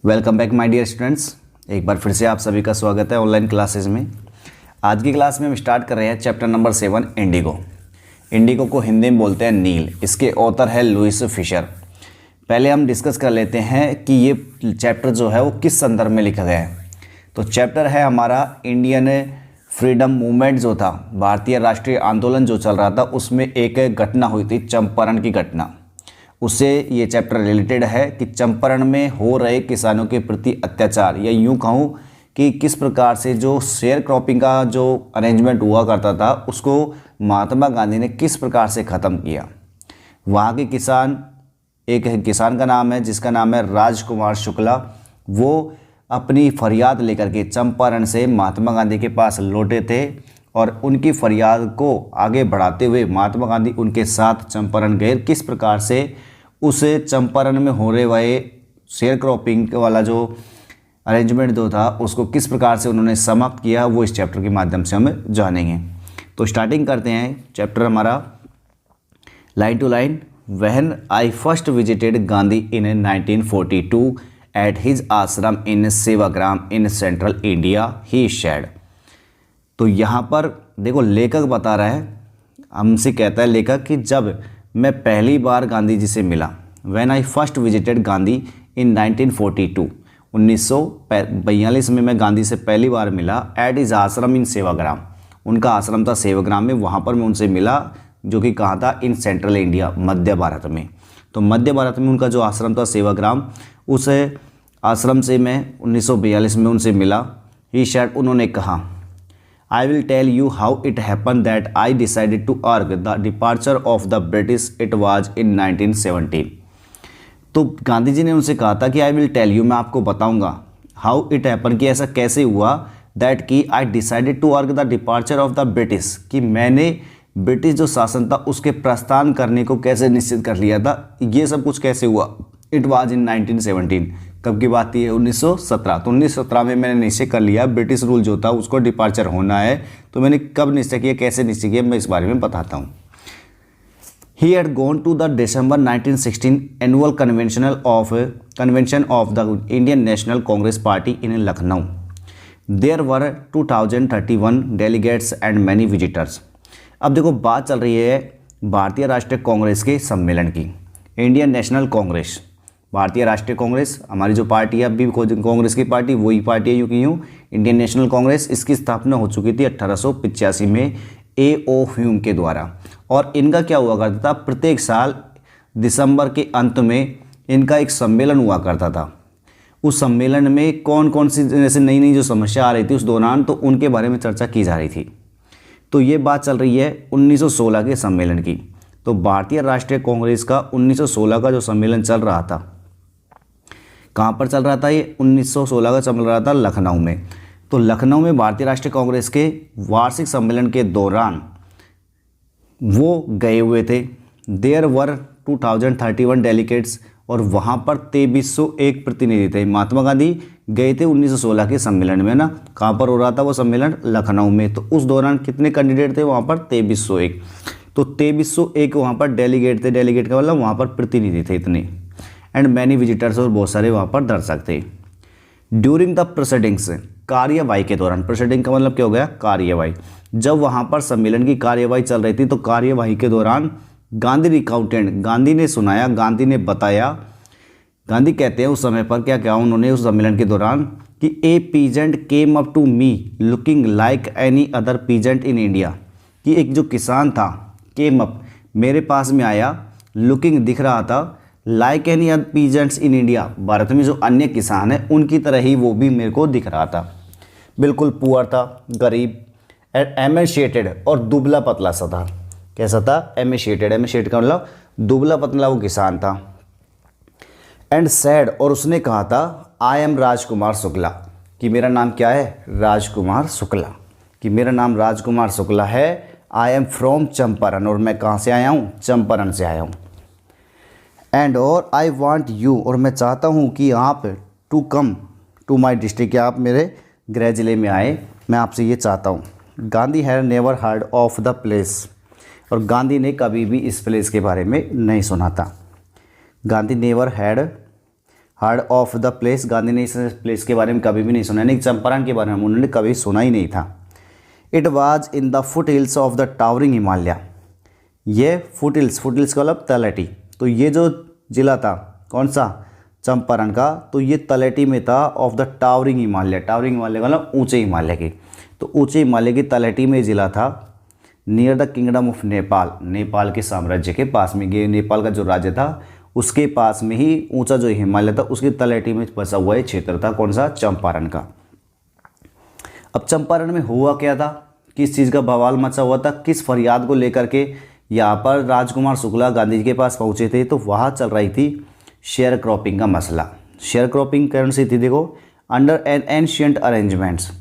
Welcome back my dear students. एक बार फिर से आप सभी का स्वागत है ऑनलाइन क्लासेस में। आज की क्लास में हम स्टार्ट कर रहे हैं चैप्टर नंबर 7 इंडिगो। इंडिगो को हिंदी में बोलते हैं नील। इसके ऑथर है लुइस फिशर। पहले हम डिस्कस कर लेते हैं कि ये चैप्टर जो है वो किस संदर्भ में लिखा गया है। तो चैप्टर है हमारा इंडियन फ्रीडम मूवमेंट जो था, भारतीय राष्ट्रीय आंदोलन जो चल रहा था, उसमें एक घटना हुई थी, चंपारण की घटना। उससे ये चैप्टर रिलेटेड है कि चंपारण में हो रहे किसानों के प्रति अत्याचार, या यूं कहूँ कि किस प्रकार से जो शेयर क्रॉपिंग का जो अरेंजमेंट हुआ करता था उसको महात्मा गांधी ने किस प्रकार से ख़त्म किया। वहाँ के किसान, एक किसान का नाम है जिसका नाम है राजकुमार शुक्ला, वो अपनी फरियाद लेकर के चंपारण से महात्मा गांधी के पास लौटे थे और उनकी फरियाद को आगे बढ़ाते हुए महात्मा गांधी उनके साथ चंपारण गए। किस प्रकार से उस चंपारण में हो रहे हुए शेयर क्रॉपिंग वाला जो अरेंजमेंट जो था उसको किस प्रकार से उन्होंने समाप्त किया, वो इस चैप्टर के माध्यम से हम जानेंगे। तो स्टार्टिंग करते हैं चैप्टर हमारा line to line. When I first visited Gandhi in 1942 at his ashram in Sevagram in central India he said. तो यहाँ पर देखो लेखक बता रहा है, हमसे कहता है लेखक कि जब मैं पहली बार गांधी जी से मिला, when I first visited Gandhi in 1942, 1942 में मैं गांधी से पहली बार मिला। एट इज आश्रम इन सेवाग्राम, उनका आश्रम था सेवाग्राम में, वहाँ पर मैं उनसे मिला, जो कि कहाँ था, इन सेंट्रल इंडिया, मध्य भारत में। तो मध्य भारत में उनका जो आश्रम था सेवाग्राम, उस आश्रम से मैं 1942 में उनसे मिला। ही शेड, उन्होंने कहा, I will tell you how it happened that I decided to urge the departure of the British. It was in 1917. तो गांधी जी ने उनसे कहा था कि I will tell you, मैं आपको बताऊंगा, how it happened, कि ऐसा कैसे हुआ, that कि I decided to urge the departure of the British, कि मैंने ब्रिटिश जो शासन था उसके प्रस्थान करने को कैसे निश्चित कर लिया था। ये सब कुछ कैसे हुआ। इट वाज इन 1917, कब की बात है, 1917। तो 1917 में मैंने निश्चय कर लिया ब्रिटिश रूल जो था उसको डिपार्चर होना है। तो मैंने कब निश्चय किया, कैसे निश्चय किया, मैं इस बारे में बताता हूँ। He had gone to the December 1916 annual convention of the Indian National Congress party in Lucknow. There were 2031 delegates and many visitors. अब देखो बात चल रही है भारतीय राष्ट्रीय कांग्रेस के सम्मेलन की। इंडियन नेशनल कांग्रेस, भारतीय राष्ट्रीय कांग्रेस, हमारी जो पार्टी है अभी कांग्रेस की पार्टी, वही पार्टी है यूँ की यूँ इंडियन नेशनल कांग्रेस। इसकी स्थापना हो चुकी थी 1885 में A.O. ह्यूम के द्वारा। और इनका क्या हुआ करता था, प्रत्येक साल दिसंबर के अंत में इनका एक सम्मेलन हुआ करता था। उस सम्मेलन में कौन कौन सी जैसे नई नई जो समस्या आ रही थी उस दौरान, तो उनके बारे में चर्चा की जा रही थी। तो ये बात चल रही है 1916 के सम्मेलन की। तो भारतीय राष्ट्रीय कांग्रेस का 1916 का जो सम्मेलन चल रहा था, कहाँ पर चल रहा था, ये 1916 का चल रहा था लखनऊ में। तो लखनऊ में भारतीय राष्ट्रीय कांग्रेस के वार्षिक सम्मेलन के दौरान वो गए हुए थे। देयर वर 2031 डेलीगेट्स, और वहाँ पर 2301 प्रतिनिधि थे। महात्मा गांधी गए थे 1916 के सम्मेलन में ना, कहाँ पर हो रहा था वो सम्मेलन, लखनऊ में। तो उस दौरान कितने कैंडिडेट थे वहाँ पर, 2301। तो 2301 वहाँ पर डेलीगेट थे। डेलीगेट का मतलब वहाँ पर प्रतिनिधि थे इतने। एंड मैनी विजिटर्स, और बहुत सारे वहाँ पर दर्शक थे। ड्यूरिंग द प्रोसीडिंग्स, कार्यवाही के दौरान, प्रोसीडिंग का मतलब क्या हो गया, कार्यवाही। जब वहाँ पर सम्मेलन की कार्यवाही चल रही थी तो कार्यवाही के दौरान गांधी रिकाउंटेड, गांधी ने सुनाया, गांधी ने बताया, गांधी कहते हैं उस समय पर क्या क्या उन्होंने उस सम्मेलन के दौरान, कि a peasant came up to me looking like any other peasant in India, कि एक जो किसान था, केम अप, मेरे पास में आया, लुकिंग दिख रहा था, like any other peasants in India, Bharat में जो अन्य किसान हैं उनकी तरह ही वो भी मेरे को दिख रहा था। बिल्कुल पुअर था, गरीब, एमेशिएटेड, और दुबला पतला सा था। कैसा था, एमेशिएटेड, एमेशिएटेड का मतलब दुबला पतला वो किसान था। एंड सैड, और उसने कहा था, आई एम राजकुमार शुक्ला, कि मेरा नाम क्या है, राजकुमार शुक्ला, कि मेरा नाम राजकुमार शुक्ला है। आई एम फ्रॉम चंपारण, और मैं कहाँ से आया हूँ, चंपारण से आया हूँ। एंड और आई वांट यू, और मैं चाहता हूँ कि आप to come to my district, कि आप मेरे गृह जिले में आए, मैं आपसे ये चाहता हूँ। Gandhi had never heard of the place, और गांधी ने कभी भी इस प्लेस के बारे में नहीं सुना था। Gandhi never had hard of the place, Gandhi ने इस प्लेस के बारे में कभी भी नहीं सुना, यानी चंपारण के बारे में उन्होंने कभी सुना ही नहीं था। It was in the foot hills of the towering Himalaya, ये फुट हिल्स का मतलब तलहटी, तो ये जो जिला था कौन सा चंपारण का, तो ये तलहटी में था of the towering Himalaya, towering Himalaya का मतलब ऊंचे हिमालय की, तो ऊंचे हिमालय की तलहटी में जिला था, near the kingdom of Nepal, Nepal के साम्राज्य के पास में, ये नेपाल का जो राज्य था उसके पास में ही ऊंचा जो हिमालय था उसकी तलहटी में बसा हुआ क्षेत्र था, कौन सा चंपारण का। अब चंपारण में हुआ क्या था, किस चीज़ का बवाल मचा हुआ था, किस फरियाद को लेकर के यहाँ पर राजकुमार शुक्ला गांधी जी के पास पहुँचे थे, तो वहाँ चल रही थी शेयर क्रॉपिंग का मसला। शेयर क्रॉपिंग कौन सी थी, देखो अंडर एन एंशियंट अरेंजमेंट्स,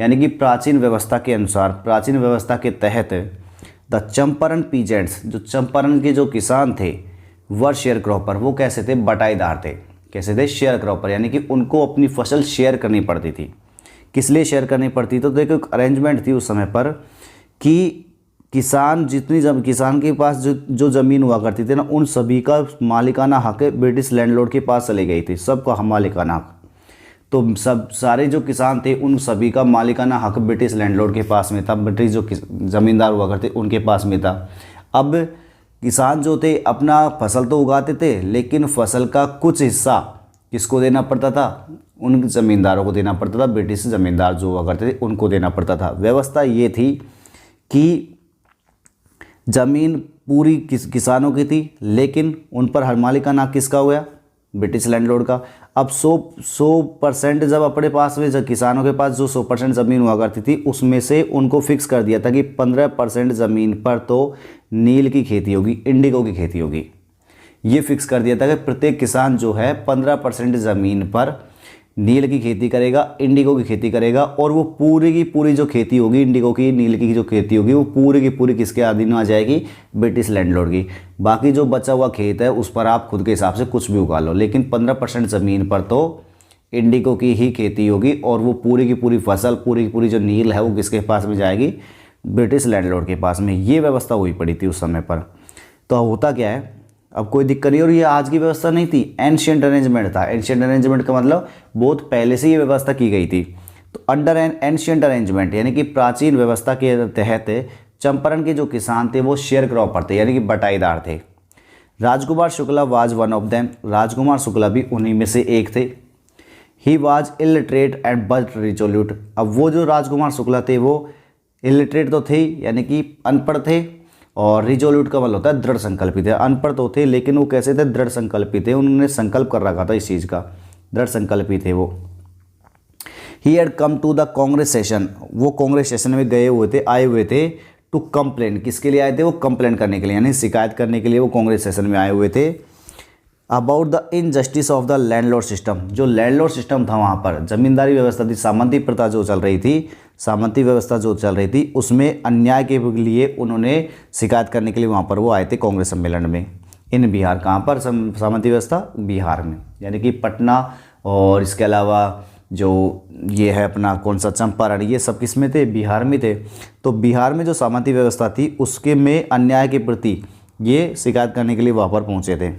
यानी कि प्राचीन व्यवस्था के अनुसार, प्राचीन व्यवस्था के तहत द चंपारण पीजेंट्स, जो चंपारण के जो किसान थे वर शेयर क्रॉपर, वो कैसे थे, बटाईदार थे, कैसे थे, शेयर क्रॉपर, यानी कि उनको अपनी फसल शेयर करनी पड़ती थी। किस लिए शेयर करनी पड़ती, तो देखो एक अरेंजमेंट थी उस समय पर कि किसान किसान के पास जो ज़मीन हुआ करती थी ना, उन सभी का मालिकाना हक ब्रिटिश लैंडलॉर्ड के पास चली गई थी, सबका मालिकाना हक, तो सब सारे जो किसान थे उन सभी का मालिकाना हक ब्रिटिश लैंडलॉर्ड के पास में था, ब्रिटिश जो ज़मींदार हुआ करते उनके पास में था। अब किसान जो थे अपना फसल तो उगाते थे, लेकिन फसल का कुछ हिस्सा किसको देना पड़ता था, उन ज़मींदारों को देना पड़ता था, ब्रिटिश ज़मींदार जो हुआ करते थे उनको देना पड़ता था। व्यवस्था ये थी कि ज़मीन पूरी किसानों की थी, लेकिन उन पर हर मालिकाना किसका हुआ, ब्रिटिश लैंडलॉर्ड का। अब 100% जब अपने पास में, जब किसानों के पास जो 100% ज़मीन हुआ करती थी उसमें से उनको फिक्स कर दिया था कि 15% ज़मीन पर तो नील की खेती होगी, इंडिगो की खेती होगी। ये फिक्स कर दिया था कि प्रत्येक किसान जो है 15% ज़मीन पर नील की खेती करेगा, इंडिगो की खेती करेगा, और वो पूरी की पूरी जो खेती होगी इंडिगो की, नील की जो खेती होगी, वो पूरी की पूरी किसके अधीन आ जाएगी, ब्रिटिश लैंडलॉर्ड की। बाकी जो बचा हुआ खेत है उस पर आप खुद के हिसाब से कुछ भी उगा लो, लेकिन 15% ज़मीन पर तो इंडिगो की ही खेती होगी, और वो पूरी की पूरी फसल, पूरी की पूरी जो नील है वो किसके पास में जाएगी, ब्रिटिश लैंडलॉर्ड के पास में। ये व्यवस्था हुई पड़ी थी उस समय पर। तो होता क्या है, अब कोई दिक्कत नहीं, और ये आज की व्यवस्था नहीं थी, एंशिएंट अरेंजमेंट था। एंशिएंट अरेंजमेंट का मतलब बहुत पहले से ये व्यवस्था की गई थी। तो अंडर एन एंशिएंट अरेंजमेंट, यानी कि प्राचीन व्यवस्था के तहत चंपारण के जो किसान थे वो शेयर क्रॉपर थे, यानी कि बटाईदार थे। Rajkumar Shukla was one of them, Rajkumar Shukla भी उन्हीं में से एक थे। He was illiterate and but resolute. अब वो जो राजकुमार शुक्ला थे वो इलिटरेट तो थे, यानी कि अनपढ़ थे, और रिजोल्यूट का मतलब होता है दृढ़ संकल्पित है। अनपढ़ तो थे, लेकिन वो कैसे थे, दृढ़ संकल्पित थे, उन्होंने संकल्प कर रखा था इस चीज़ का, दृढ़ संकल्पित थे वो। He had come to the Congress session, वो कांग्रेस सेशन में गए हुए थे, आए हुए थे टू कंप्लेन, किसके लिए आए थे, वो कंप्लेन करने के लिए, यानी शिकायत करने के लिए वो कांग्रेस सेशन में आए हुए थे। About the injustice of the landlord system, जो लैंडलॉर्ड सिस्टम था वहाँ पर, जमींदारी व्यवस्था थी, सामंती प्रथा जो चल रही थी, सामंती व्यवस्था जो चल रही थी, उसमें अन्याय के लिए उन्होंने शिकायत करने के लिए वहाँ पर वो आए थे कांग्रेस सम्मेलन में। इन बिहार, कहाँ पर सामंती व्यवस्था, बिहार में, यानी कि पटना, और इसके अलावा जो ये है अपना कौन सा चंपारण, ये सब किस में थे, बिहार में थे। तो बिहार में जो सामंती व्यवस्था थी उसके में अन्याय के प्रति ये शिकायत करने के लिए वहाँ पर पहुँचे थे।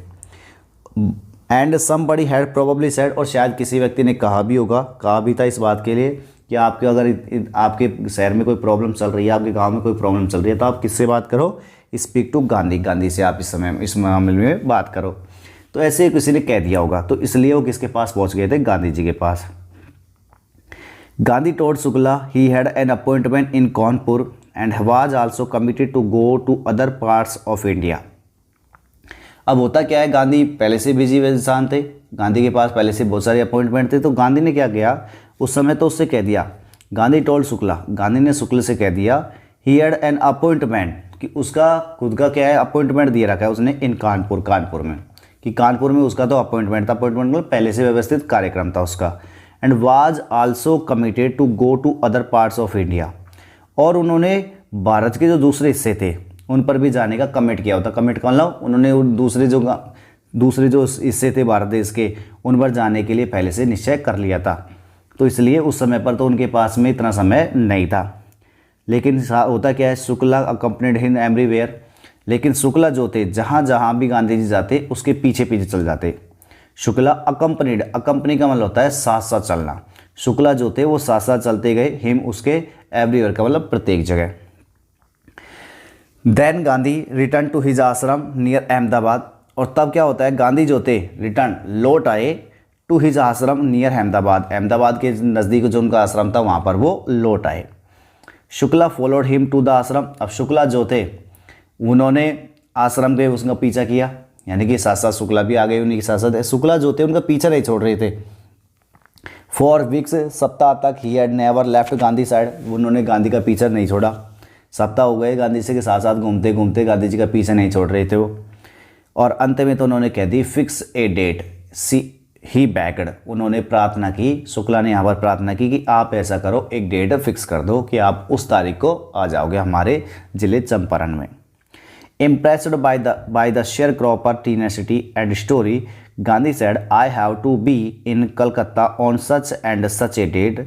And somebody had probably said, और शायद किसी व्यक्ति ने कहा भी होगा, कहा भी था इस बात के लिए कि आपके अगर आपके शहर में कोई प्रॉब्लम चल रही है, आपके गांव में कोई प्रॉब्लम चल रही है, तो आप किससे बात करो, स्पीक टू गांधी, गांधी से आप इस मामले में बात करो। तो ऐसे किसी ने कह दिया होगा, तो इसलिए वो किसके पास पहुंच गए थे, गांधी जी के पास। Gandhi told Shukla he had an appointment in Kanpur and was also committed to go to other parts of India. अब होता क्या है, गांधी पहले से बिजी इंसान थे, गांधी के पास पहले से बहुत सारे अपॉइंटमेंट थे, तो गांधी ने क्या किया उस समय, तो उससे कह दिया, गांधी टोल्ड शुक्ला, गांधी ने शुक्ल से कह दिया, ही हैड एन अपॉइंटमेंट, कि उसका खुद का क्या है, अपॉइंटमेंट दिए रखा है उसने इन कानपुर, कानपुर में, कि कानपुर में उसका तो अपॉइंटमेंट था, अपॉइंटमेंट मतलब पहले से व्यवस्थित कार्यक्रम था उसका। And was also committed to go to other parts of India, और उन्होंने भारत के जो दूसरे हिस्से थे उन पर भी जाने का कमिट किया होता। कमिट कर लो, उन्होंने दूसरे जो हिस्से थे भारत देश के, उन पर जाने के लिए पहले से निश्चय कर लिया था। तो इसलिए उस समय पर तो उनके पास में इतना समय नहीं था। लेकिन होता क्या है, शुक्ला अकम्पनीड हिम एवरीवेयर, लेकिन शुक्ला जो थे जहाँ जहाँ भी गांधी जी जाते उसके पीछे पीछे चल जाते। शुक्ला अकम्पनीड, अकम्पनी का मतलब होता है साथ साथ चलना। शुक्ला जो थे वो साथ साथ चलते गए, हिम उसके एवरीवेयर का मतलब प्रत्येक जगह। Then Gandhi return to his ashram near Ahmedabad, और तब क्या होता है, गांधी जो थे रिटर्न लौट आए to his ashram near Ahmedabad, Ahmedabad के नज़दीक जो उनका आश्रम था वहाँ पर वो लौट आए। Shukla followed him to the ashram, अब शुक्ला जो थे उन्होंने आश्रम के उसका पीछा किया, यानी कि साथ साथ शुक्ला भी आ गए उन्हीं के साथ साथ। शुक्ला जो थे उनका पीछा नहीं छोड़ रहे थे। फॉर वीक्स, सप्ताह तक he had never left Gandhi side, उन्होंने गांधी का पीछा नहीं छोड़ा। सप्ताह हो गए गांधी जी के साथ साथ घूमते घूमते, गांधी जी का पीछा नहीं छोड़ रहे थे वो। और अंत में तो उन्होंने कह दी fix a date, see he backed, उन्होंने प्रार्थना की, शुक्ला ने यहाँ पर प्रार्थना की कि आप ऐसा करो, एक डेट फिक्स कर दो कि आप उस तारीख को आ जाओगे हमारे जिले चंपारण में। Impressed by the sharecropper tenacity and story, Gandhi said, "I have to be in Calcutta on such and such a date.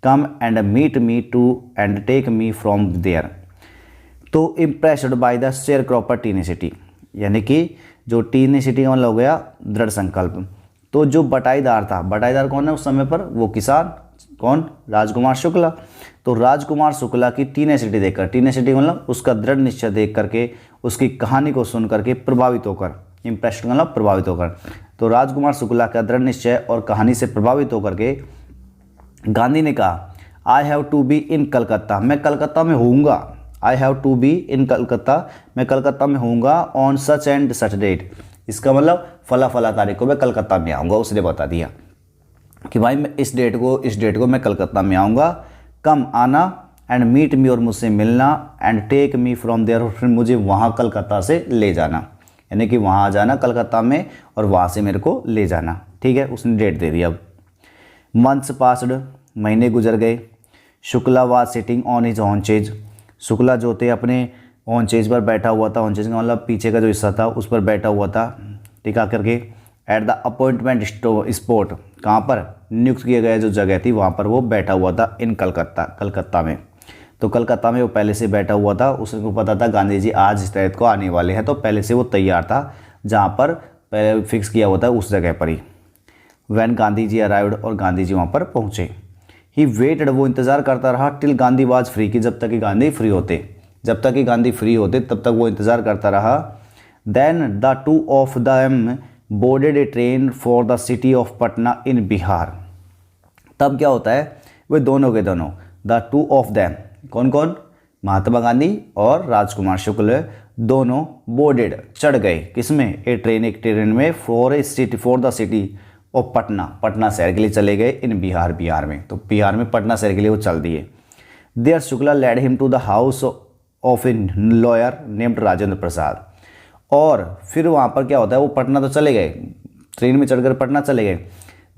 Come and meet me to and take me from there." तो impressed by the sharecropper tenacity, यानी कि जो tenacity का मतलब हो गया दृढ़ संकल्प। तो जो बटाईदार था, बटाईदार कौन है उस समय पर, वो किसान, कौन, राजकुमार शुक्ला। तो राजकुमार शुक्ला की टीनेसिटी देखकर, टीनेसिटी मतलब उसका दृढ़ निश्चय देख करके, उसकी कहानी को सुन करके प्रभावित होकर, इम्प्रेस्ड मतलब प्रभावित होकर, तो राजकुमार शुक्ला का दृढ़ निश्चय और कहानी से प्रभावित होकर के गांधी ने कहा, I have to be in Calcutta, मैं कलकत्ता में होऊंगा, I have to be in Calcutta, मैं कलकत्ता में होऊंगा, on such and such date, इसका मतलब फला फला तारीख को मैं कलकत्ता में आऊँगा। उसने बता दिया कि भाई मैं इस डेट को मैं कलकत्ता में आऊँगा, कम आना, एंड मीट मी और मुझसे मिलना, and take me from there, और फिर मुझे वहाँ कलकत्ता से ले जाना, यानी कि वहाँ आ जाना कलकत्ता में और वहाँ से मेरे को ले जाना। ठीक है, उसने डेट दे दी। अब मंथ्स पास्ड, महीने गुजर गए। Shukla was sitting on his on chase, Shukla जो थे अपने ऑन चेज पर बैठा हुआ था, ऑन चेज का मतलब पीछे का जो हिस्सा था उस पर बैठा हुआ था, टिका करके। एट द अपॉइंटमेंट स्पॉट, कहाँ पर नियुक्त किया गया जो जगह थी वहाँ पर वो बैठा हुआ था, इन कलकत्ता, कलकत्ता में। तो कलकत्ता में वो पहले से बैठा हुआ था, उसको पता था गांधी जी आज इस तारीख को आने वाले हैं, तो पहले से वो तैयार था, जहाँ पर पहले फिक्स किया हुआ था उस जगह पर ही। वैन गांधी जी अराइव्ड, और गांधी जी वहाँ पर पहुँचे। ही वेटेड, वो इंतज़ार करता रहा, टिल गांधी वाज फ्री, कि जब तक कि गांधी फ्री होते, जब तक कि गांधी फ्री होते तब तक वो इंतज़ार करता रहा। Then the two of them boarded a train for the city of Patna in Bihar, तब क्या होता है, वे दोनों के दोनों, द टू ऑफ देम, कौन कौन, महात्मा गांधी और राजकुमार शुक्ल, दोनों बोर्डेड, चढ़ गए, किसमें, ए ट्रेन, एक ट्रेन में, for the city of Patna, Patna शहर के लिए चले गए, इन बिहार, बिहार में, तो बिहार में पटना शहर के लिए वो चल दिए। There Shukla led him to the house of a lawyer named Rajendra Prasad, और फिर वहाँ पर क्या होता है, वो पटना तो चले गए, ट्रेन में चढ़कर पटना चले गए।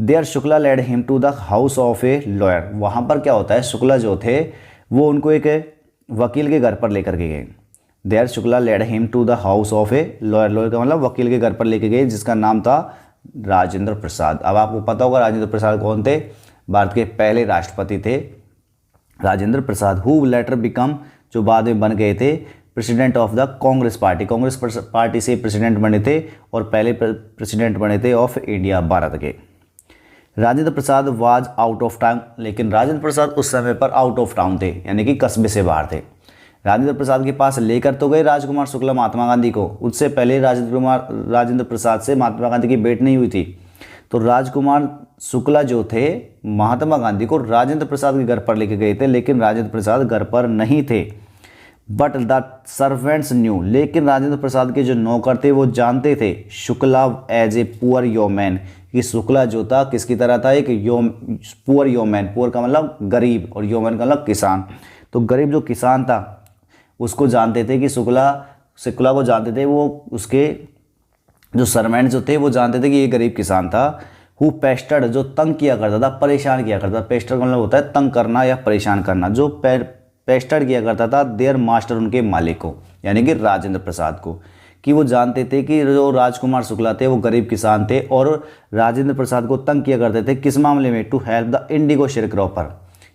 There Shukla led him to the house of a lawyer, वहाँ पर क्या होता है, शुक्ला जो थे वो उनको एक वकील के घर पर लेकर के गए। There Shukla led him to the house of a lawyer, lawyer का मतलब वकील के घर पर लेके गए, जिसका नाम था राजेंद्र प्रसाद। अब आपको पता होगा राजेंद्र प्रसाद कौन थे, भारत के पहले राष्ट्रपति थे Rajendra Prasad, who letter become, जो बाद में बन गए थे president of the Congress party, Congress party से प्रेसिडेंट बने थे और पहले प्रेसिडेंट बने थे ऑफ इंडिया, भारत के। Rajendra Prasad was out of town, लेकिन राजेंद्र प्रसाद उस समय पर आउट ऑफ टाउन थे, यानी कि कस्बे से बाहर थे। राजेंद्र प्रसाद के पास लेकर तो गए राजकुमार शुक्ला महात्मा गांधी को, उससे पहले राजेंद्र प्रसाद से महात्मा गांधी की भेंट नहीं हुई थी, तो राजकुमार शुक्ला जो थे महात्मा गांधी को राजेंद्र प्रसाद के घर पर लेके गए थे, लेकिन राजेंद्र प्रसाद घर पर नहीं थे। बट द सर्वेंट्स न्यू, लेकिन राजेंद्र प्रसाद के जो नौकर थे वो जानते थे शुक्ला एज ए पुअर योमैन, कि शुक्ला जो था किसकी तरह था, एक पुअर योमैन, पुअर का मतलब गरीब और योमैन का मतलब किसान, तो गरीब जो किसान था उसको जानते थे कि शुक्ला को जानते थे, वो उसके जो सर्वेंट जो थे वो जानते थे कि ये गरीब किसान था। हु पेस्टर्ड, जो तंग किया करता था, परेशान किया करता था, पेस्टर का मतलब होता है तंग करना या परेशान करना, जो पेस्टर्ड किया करता था देयर मास्टर, उनके मालिक को, यानी कि राजेंद्र प्रसाद को, कि वो जानते थे कि जो राजकुमार शुक्ला थे वो गरीब किसान थे और राजेंद्र प्रसाद को तंग किया करते थे, किस मामले में, टू हेल्प द इंडिगो शेयरक्रॉपर,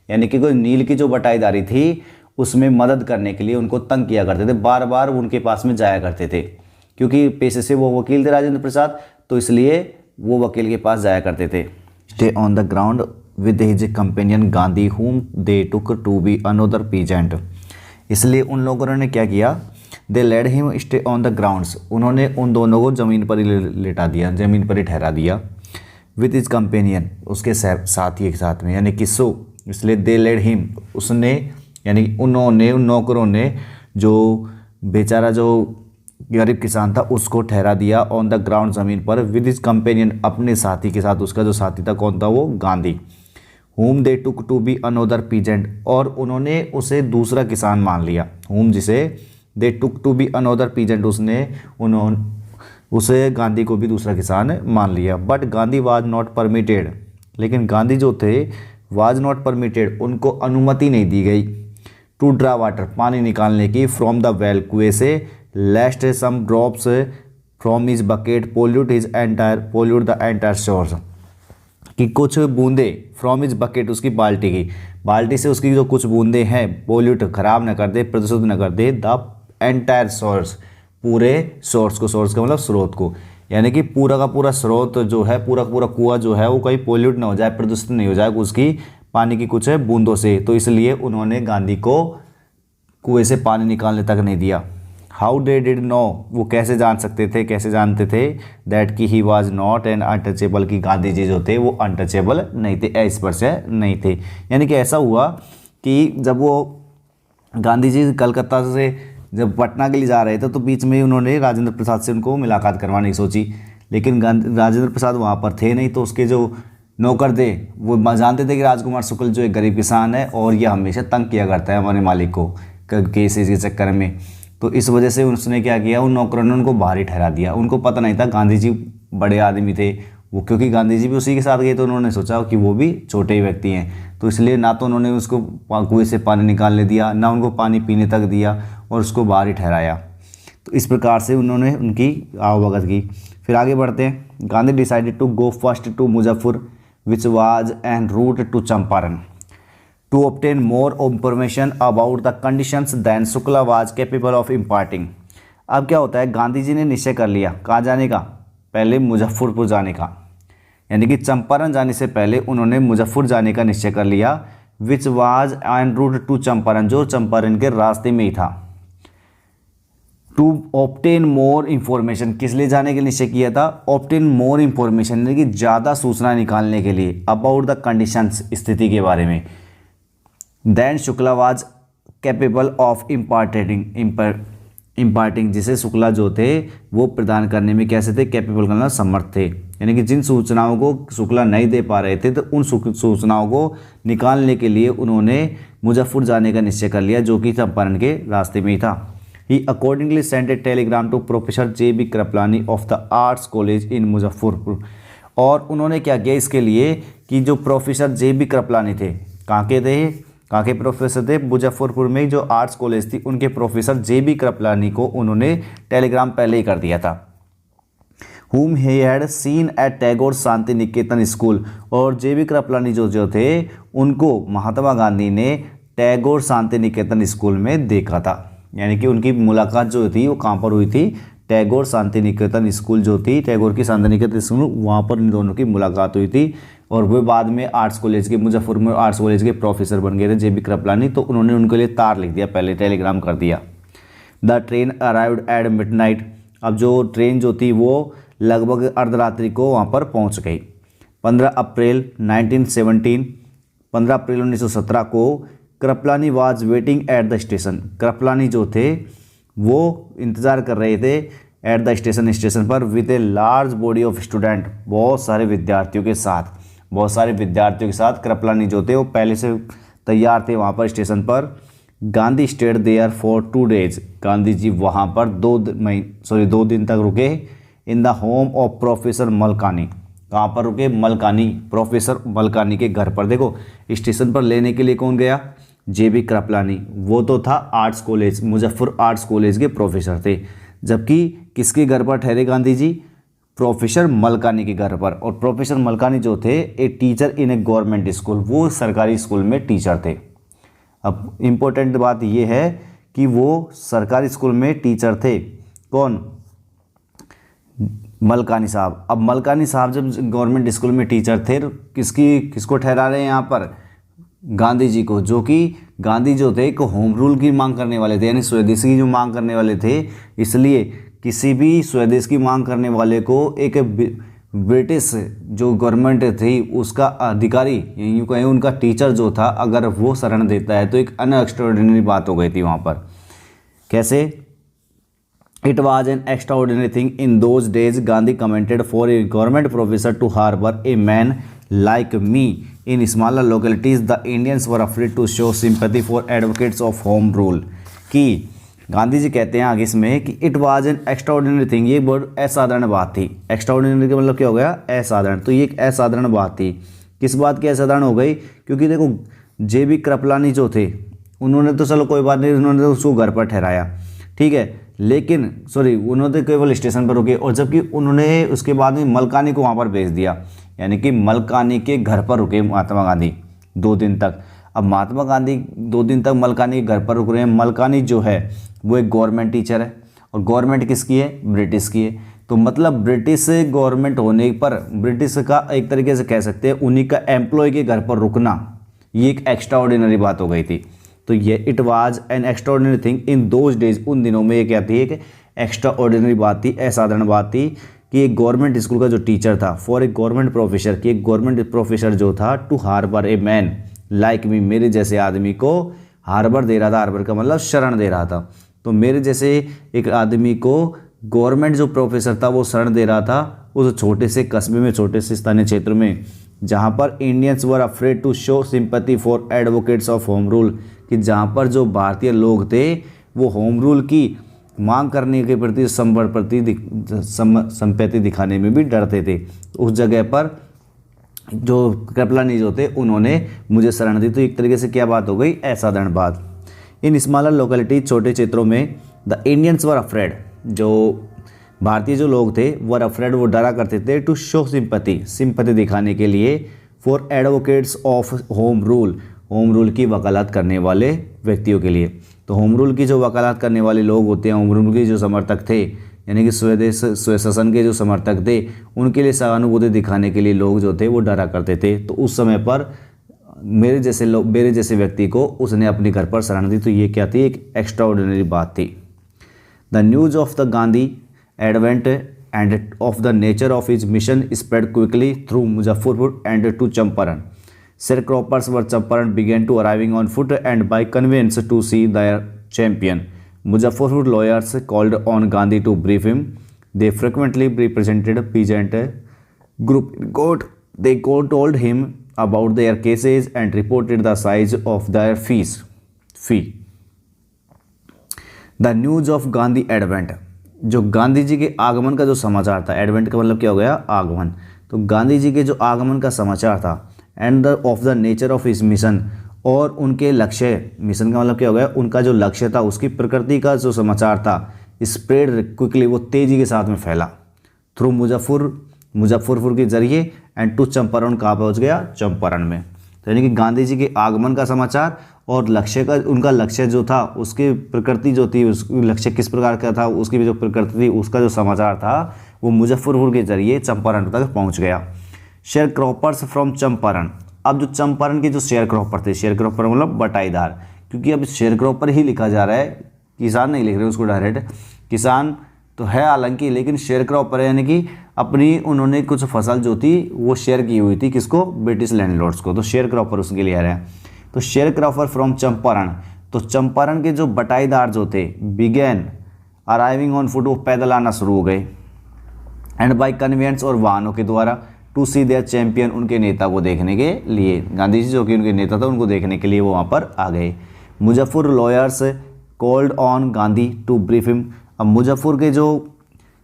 यानी कि कोई नील की जो बटाईदारी थी उसमें मदद करने के लिए उनको तंग किया करते थे, बार बार उनके पास में जाया करते थे, क्योंकि पेशे से वो वकील थे राजेंद्र प्रसाद, तो इसलिए वो वकील के पास जाया करते थे। Stay on the ground with his companion Gandhi whom they took to be another peasant. इसलिए उन लोगों ने क्या किया, they led him stay on the grounds, उन्होंने उन दोनों को ज़मीन पर ही लेटा दिया, ज़मीन पर ही ठहरा दिया। विद हिज कंपेनियन, उसके साथी के साथ में, यानी किसो, इसलिए दे लेड हिम, उसने यानी उन्होंने, उन नौकरों ने जो बेचारा जो गरीब किसान था उसको ठहरा दिया ऑन द ग्राउंड, ज़मीन पर, विद हिज कंपेनियन, अपने साथी के साथ। उसका जो साथी था कौन था, वो Gandhi. Whom they took to B another peasant, और उन्होंने उसे दूसरा किसान मान लिया। हुम जिसे दे took to B another peasant, उसे गांधी को भी दूसरा किसान मान लिया। But Gandhi was not permitted, लेकिन गांधी जो थे वाज नॉट परमिटेड, उनको अनुमति नहीं दी गई टू ड्रा वाटर, पानी निकालने की, फ्रॉम द वेल, कुएं से, lest some drops from his bucket pollute the entire source, कि कुछ बूंदे फ्रॉम हिज बकेट, उसकी बाल्टी से उसकी जो कुछ बूंदे हैं पोल्यूट, खराब न कर दे, प्रदूषित न कर दे, द एंटायर सोर्स, पूरे सोर्स को, सोर्स का मतलब स्रोत को, यानी कि पूरा का पूरा स्रोत जो है, पूरा का पूरा कुआं जो है वो कहीं पोल्यूट ना हो जाए, प्रदूषित नहीं हो जाए उसकी पानी की कुछ बूंदों से। तो इसलिए उन्होंने गांधी को कुएं से पानी निकालने तक नहीं दिया। हाउ दे डिड नो, वो कैसे जान सकते थे, कैसे जानते थे, दैट कि he was not an untouchable, की गांधी जी जो थे वो अनटचेबल नहीं थे, अस्पृश्य नहीं थे। यानी कि ऐसा हुआ कि जब वो गांधी जी कलकत्ता से जब पटना के लिए जा रहे थे तो बीच में ही उन्होंने राजेंद्र प्रसाद से उनको मुलाकात करवाने की सोची, लेकिन राजेंद्र प्रसाद वहाँ पर थे नहीं। तो उसके जो नौकर थे वो जानते थे कि राजकुमार शुक्ल जो एक गरीब किसान है और ये हमेशा तंग किया करता है हमारे मालिक को केस के चक्कर में। तो इस वजह से उसने क्या किया, उन नौकरों ने उनको बाहर ही ठहरा दिया। उनको पता नहीं था गांधी जी बड़े आदमी थे वो, क्योंकि गांधी जी भी उसी के साथ गए तो उन्होंने सोचा कि वो भी छोटे ही व्यक्ति हैं, तो इसलिए ना तो उन्होंने उसको कुएं से पानी निकालने दिया, ना उनको पानी पीने तक दिया, और उसको बाहर ही ठहराया। तो इस प्रकार से उन्होंने उनकी आवभगत की। फिर आगे बढ़ते हैं। Gandhi decided to go first to Muzaffar which was en route to Champaran to obtain more information about the conditions than Shukla was capable of imparting। अब क्या होता है, गांधी जी ने निश्चय कर लिया कहाँ जाने का, पहले मुजफ्फरपुर जाने का, यानी कि चंपारण जाने से पहले उन्होंने मुजफ्फर जाने का निश्चय कर लिया। Which was en route to Champaran, जो चंपारण के रास्ते में ही था। टू ऑब्टेन मोर इन्फॉर्मेशन, किस लिए जाने के निश्चय किया था, ऑब्टेन मोर इन्फॉर्मेशन, यानी कि ज़्यादा सूचना निकालने के लिए, अबाउट द कंडीशंस, स्थिति के बारे में। Then Shukla was capable of imparting, जिसे शुक्ला जो थे वो प्रदान करने में कैसे थे, कैपेबल करना समर्थ थे। यानी कि जिन सूचनाओं को शुक्ला नहीं दे पा रहे थे तो उन सूचनाओं को निकालने के लिए उन्होंने मुजफ्फर जाने का निश्चय कर लिया, जो कि चंपारण के रास्ते में ही था। He accordingly sent a telegram to professor J B. Kripalani of the arts college in Muzaffarpur. और उन्होंने क्या किया इसके लिए कि जो प्रोफेसर जे.बी. कृपलानी थे, कहाँ के प्रोफेसर थे, मुजफ्फरपुर में जो आर्ट्स कॉलेज थी उनके प्रोफेसर जे.बी. कृपलानी को उन्होंने टेलीग्राम पहले ही कर दिया था। whom he had seen at Tagore Shanti Niketan school, और जे.बी. कृपलानी जो थे उनको महात्मा गांधी ने टैगोर शांति निकेतन स्कूल में देखा था। यानी कि उनकी मुलाकात जो थी वो कहाँ पर हुई थी, टैगोर शांति निकेतन स्कूल जो थी, टैगोर की शांति निकेतन स्कूल, वहाँ पर इन दोनों की मुलाकात हुई थी। और वे बाद में आर्ट्स कॉलेज के, मुजफ्फर में आर्ट्स कॉलेज के प्रोफेसर बन गए थे जे.बी. कृपलानी। तो उन्होंने उनके लिए तार लिख दिया, पहले टेलीग्राम कर दिया। The train arrived at midnight, अब जो ट्रेन जो थी वो लगभग अर्धरात्रि को वहाँ पर पहुँच गई। 15 अप्रैल 1917 को Kripalani was waiting at the station, Kripalani जो थे वो इंतज़ार कर रहे थे एट द स्टेशन पर with a large body of student, बहुत सारे विद्यार्थियों के साथ कृपलानी जो थे वो पहले से तैयार थे वहाँ पर स्टेशन पर। Gandhi stayed there for 2 days, Gandhi ji वहाँ पर 2 दिन तक रुके। In the home of professor Malkani, कहाँ पर रुके, मलकानी, प्रोफेसर मलकानी के घर पर। देखो स्टेशन पर लेने के लिए कौन गया, जे.बी. कृपलानी, वो तो था arts college, Muzaffar arts college के प्रोफेसर थे। जबकि किसके घर पर ठहरे गांधी जी, प्रोफेसर मलकानी के घर पर। और प्रोफेसर मलकानी जो थे a teacher in A government school, वो सरकारी स्कूल में टीचर थे। अब इम्पोर्टेंट बात ये है कि वो सरकारी स्कूल में टीचर थे। कौन, मलकानी साहब। अब मलकानी साहब जब गवर्नमेंट स्कूल में टीचर थे तो किसको ठहरा रहे हैं यहाँ पर, गांधी जी को, जो कि गांधी जो थे एक होम रूल की मांग करने वाले थे, यानी स्वदेशी की जो मांग करने वाले थे। इसलिए किसी भी स्वदेश की मांग करने वाले को एक ब्रिटिश जो गवर्नमेंट थी उसका अधिकारी, यूँ कहें उनका टीचर जो था, अगर वो शरण देता है तो एक अनएक्स्ट्राऑर्डिनरी बात हो गई थी वहाँ पर। कैसे? It was an extraordinary thing in those days Gandhi commented for a government professor to harbour a man like me in smaller localities. The Indians were afraid to show sympathy for advocates of home rule। कि गांधी जी कहते हैं आगे इसमें कि it was an extraordinary thing, ये बहुत असाधारण बात थी। एक्स्ट्राऑर्डिनरी का मतलब क्या हो गया? असाधारण। तो ये एक असाधारण बात थी। किस बात की असाधारण हो गई? क्योंकि देखो जे.बी. कृपलानी जो थे उन्होंने तो चलो कोई बात नहीं, उन्होंने तो उसको घर पर ठहराया, ठीक है, लेकिन उन्होंने केवल स्टेशन पर रुके, और जबकि उन्होंने उसके बाद में मलकानी को वहाँ पर भेज दिया, यानी कि मलकानी के घर पर रुके महात्मा गांधी 2 दिन तक। अब महात्मा गांधी 2 दिन तक मलकानी के घर पर रुक रहे हैं। मलकानी जो है वो एक गवर्नमेंट टीचर है, और गवर्नमेंट किसकी है? ब्रिटिश की है। तो मतलब ब्रिटिश गवर्नमेंट होने पर ब्रिटिश का एक तरीके से कह सकते हैं उन्हीं का एम्प्लॉय के घर पर रुकना, ये एक एक्स्ट्रा ऑर्डिनरी बात हो गई थी। तो ये it was an extra ordinary thing in those days, उन दिनों में ये क्या थी? एक एक्स्ट्रा ऑर्डिनरी बात थी, असाधारण बात थी कि एक गवर्नमेंट स्कूल का जो टीचर था फॉर एक गवर्नमेंट प्रोफेसर, कि एक गवर्नमेंट प्रोफेसर जो था to harbour a man like me, मेरे जैसे आदमी को हार्बर दे रहा था। हार्बर का मतलब शरण दे रहा था। तो मेरे जैसे एक आदमी को गवर्नमेंट जो प्रोफेसर था वो शरण दे रहा था उस छोटे से कस्बे में, छोटे से स्थानीय क्षेत्र में, जहाँ पर Indians were afraid to show sympathy for advocates of home rule, कि जहाँ पर जो भारतीय लोग थे वो होम रूल की मांग करने के प्रति संपैथी दिखाने में भी डरते थे। उस जगह पर जो कृपलानी जो थे उन्होंने मुझे शरण दी। तो एक तरीके से क्या बात हो गई? असाधारण बात। इन स्मॉलर लोकेलिटी, छोटे क्षेत्रों में, द इंडियंस वर अफ्रेड, जो भारतीय जो लोग थे वर अफ्रेड, वो डरा करते थे, टू शो सिंपैथी दिखाने के लिए, for advocates of home rule की वकालत करने वाले व्यक्तियों के लिए। तो होम रूल की जो वकालत करने वाले लोग होते हैं, होम रूल के जो समर्थक थे, यानी कि स्वशासन के जो समर्थक थे, उनके लिए सहानुभूति दिखाने के लिए लोग जो थे वो डरा करते थे। तो उस समय पर मेरे जैसे व्यक्ति को उसने अपने घर पर शरण दी। तो ये क्या थी? एक एक्स्ट्रा ऑर्डिनरी बात थी। The news of the Gandhi advent and of the nature of his mission spread quickly through Muzaffarpur and to Champaran. Sharecroppers were Champaran began to arriving on foot and by conveyance to see their champion. Muzaffarpur lawyers called on Gandhi to brief him. They frequently represented peasant group in court. They told him about their cases and reported the size of their fee. The news of Gandhi advent, जो गांधी जी के आगमन का जो समाचार था, advent का मतलब क्या हो गया? आगमन। तो गांधी जी के जो आगमन का समाचार था, and of the nature of his mission, और उनके लक्ष्य, मिशन का मतलब क्या हो गया? उनका जो लक्ष्य था, उसकी प्रकृति का जो समाचार था, स्प्रेड क्विकली, वो तेजी के साथ में फैला, थ्रू मुजफ्फरपुर के जरिए, एंड टू चंपारण, कहाँ पहुँच गया? चंपारण में। तो यानी कि गांधी जी के आगमन का समाचार और लक्ष्य का, उनका लक्ष्य जो था, उसकी प्रकृति जो थी, उस लक्ष्य किस प्रकार का था, उसकी जो प्रकृति थी, उसका जो समाचार था वो मुजफ्फरपुर के जरिए चंपारण तक पहुँच गया। Share croppers from Champaran. अब जो चंपारण के जो शेयर क्रॉपर थे, शेयर क्रॉपर मतलब बटाईदार, क्योंकि अब शेयर क्रॉपर ही लिखा जा रहा है, किसान नहीं लिख रहे उसको डायरेक्ट। किसान तो है हालांकि, लेकिन शेयर क्रॉपर है, यानी कि अपनी उन्होंने कुछ फसल जो थी वो शेयर की हुई थी, किसको? ब्रिटिश लैंडलॉर्ड्स को। तो शेयर क्रॉपर उसके लिए आ रहा है। तो शेयर क्रॉपर फ्रॉम चंपारण, तो चंपारण के जो बटाईदार जो थे, बिगेन अराइविंग ऑन फुट, वो पैदल आना शुरू हो गए, एंड बाई कन्वेंस, और वाहनों के द्वारा, टू सी देयर चैंपियन, उनके नेता को देखने के लिए। गांधी जी जो कि उनके नेता था, उनको देखने के लिए वो वहाँ पर आ गए। Muzaffar lawyers called on Gandhi to brief him. अब मुजफ्फर के जो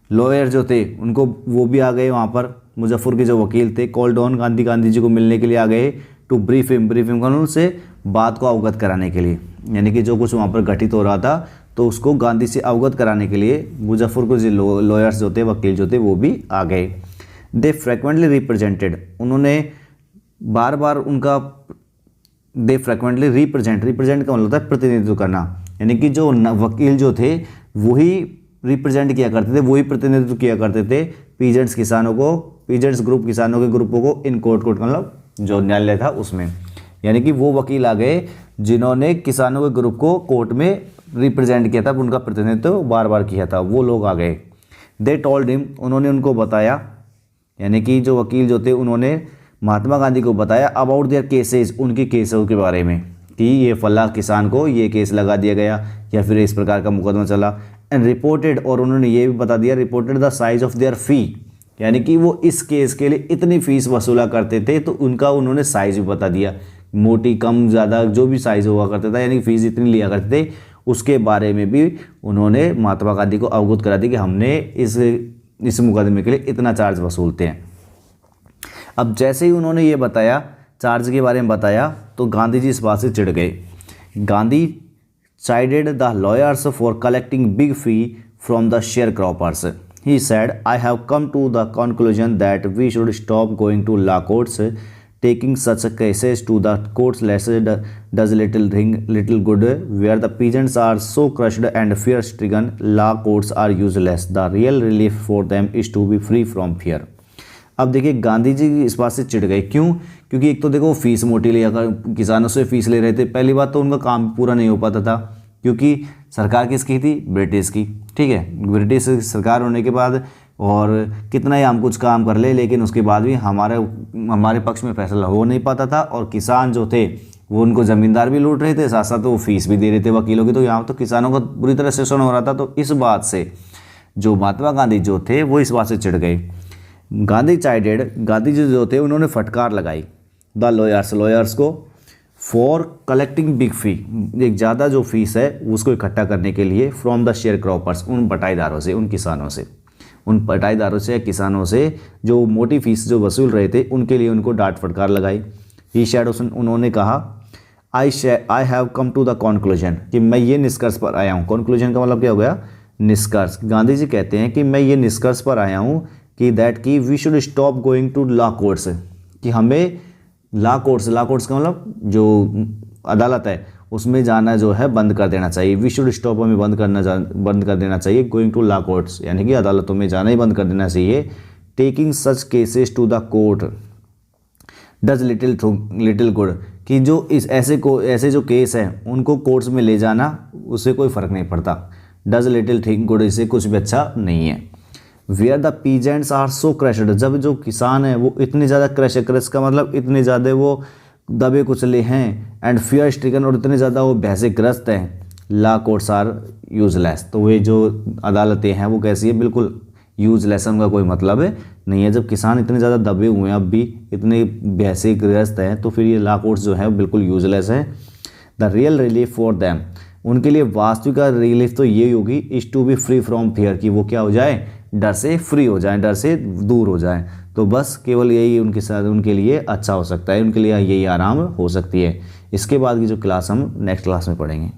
लॉयर जो थे उनको, वो भी आ गए वहाँ पर, मुजफ्फर के जो वकील थे, कॉल्ड ऑन गांधी जी को मिलने के लिए आ गए, टू ब्रीफ हिम उनसे बात को अवगत कराने के लिए, यानी कि जो कुछ वहाँ पर घटित हो रहा था तो उसको गांधी से अवगत कराने के लिए मुजफ्फर के जो लॉयर्स जो थे, वकील जो थे, वो भी आ गए। दे फ्रिक्वेंटली रिप्रेजेंटेड, उन्होंने बार बार उनका, दे फ्रिक्वेंटली रिप्रेजेंट का मतलब होता है प्रतिनिधित्व करना, यानी कि जो वकील जो थे वही रिप्रेजेंट किया करते थे, वही प्रतिनिधित्व किया करते थे पीजेंट्स ग्रुप किसानों के ग्रुपों को इन कोर्ट मतलब जो न्यायालय था उसमें, यानी कि वो वकील आ गए जिन्होंने किसानों के ग्रुप को कोर्ट में रिप्रेजेंट किया था, उनका प्रतिनिधित्व बार बार किया था, वो लोग आ गए। दे टोल्ड हिम, उन्होंने उनको बताया, यानी कि जो वकील जो थे उन्होंने महात्मा गांधी को बताया अबाउट देयर केसेस, उनके केसों के बारे में कि ये फला किसान को ये केस लगा दिया गया या फिर इस प्रकार का मुकदमा चला। एंड रिपोर्टेड, और उन्होंने ये भी बता दिया, reported the size of their fee, यानी कि वो इस केस के लिए इतनी फीस वसूला करते थे तो उनका उन्होंने साइज भी बता दिया, मोटी कम ज़्यादा जो भी साइज हुआ करता था, यानी फीस इतनी लिया करते थे, उसके बारे में भी उन्होंने महात्मा गांधी को अवगत करा दी कि हमने इस मुकदमे के लिए इतना चार्ज वसूलते हैं। अब जैसे ही उन्होंने ये बताया, चार्ज के बारे में बताया, तो गांधी जी इस बात से चिढ़ गए। Gandhi chided the lawyers for collecting big fee from the sharecroppers. He said, I have come to the conclusion that we should stop going to law courts. Taking such cases to the courts does little good. Where the peasants are so crushed and fear-stricken, law courts are useless. The real relief for them is to be free from fear. अब देखिए गांधी जी इस बात से चिढ़ गए, क्यों? क्योंकि एक तो देखो फीस मोटी लिया कर, किसानों से फीस ले रहे थे, पहली बात तो उनका काम पूरा नहीं हो पाता था, क्योंकि सरकार किसकी थी? ब्रिटिश की, ठीक है, ब्रिटिश सरकार होने के बाद और कितना ही हम कुछ काम कर ले, लेकिन उसके बाद भी हमारे पक्ष में फैसला हो नहीं पाता था, और किसान जो थे वो उनको ज़मींदार भी लूट रहे थे, साथ साथ वो फीस भी दे रहे थे वकीलों की, तो यहाँ तो किसानों का बुरी तरह शोषण हो रहा था। तो इस बात से जो महात्मा गांधी जो थे वो इस बात से चिढ़ गए। गांधी जी जो थे उन्होंने फटकार लगाई द लॉयर्स को फॉर कलेक्टिंग बिग फी, एक ज़्यादा जो फीस है उसको इकट्ठा करने के लिए, फ्रॉम द शेयर क्रॉपर्स, उन बटाईदारों से, उन किसानों से जो मोटी फीस जो वसूल रहे थे उनके लिए उनको डांट फटकार लगाई। ही शेड, उन्होंने कहा I have come to the conclusion, कि मैं ये निष्कर्ष पर आया हूँ। कॉन्क्लूजन का मतलब क्या हो गया? निष्कर्ष। गांधी जी कहते हैं कि मैं ये निष्कर्ष पर आया हूँ कि we should stop going to law courts, कि हमें लॉ कोर्ट्स का मतलब जो अदालत है उसमें जाना जो है बंद कर देना चाहिए। वी शुड स्टॉप, हमें बंद कर देना चाहिए गोइंग टू लॉ कोर्ट्स, यानी कि अदालतों में जाना ही बंद कर देना चाहिए। Taking such cases to the court does little good, कि जो ऐसे जो केस हैं उनको कोर्ट्स में ले जाना उससे कोई फ़र्क नहीं पड़ता। डज लिटिल थिंग गुड, इससे कुछ भी अच्छा नहीं है। Where the peasants are so crushed, जब जो किसान हैं वो इतने ज़्यादा क्रश का मतलब इतने ज़्यादा वो दबे कुचले हैं, एंड फियर स्ट्रिकन, और इतने ज़्यादा वो भैंसेग्रस्त हैं, लॉ कोर्ट्स आर यूजलेस, तो वे जो अदालतें हैं वो कैसी है? बिल्कुल यूजलेस, उनका कोई मतलब नहीं है। जब किसान इतने ज़्यादा दबे हुए हैं, अब भी इतने भैंसेग्रस्त हैं, तो फिर ये लॉ कोर्ट्स जो है बिल्कुल यूजलेस है। The real relief for them, उनके लिए वास्तविक रिलीफ तो यही होगी, is to be free from fear, कि वो क्या हो जाए? डर से फ्री हो जाए, डर से दूर हो जाए। तो बस केवल यही उनके लिए अच्छा हो सकता है, उनके लिए यही आराम हो सकती है। इसके बाद की जो क्लास हम नेक्स्ट क्लास में पढ़ेंगे।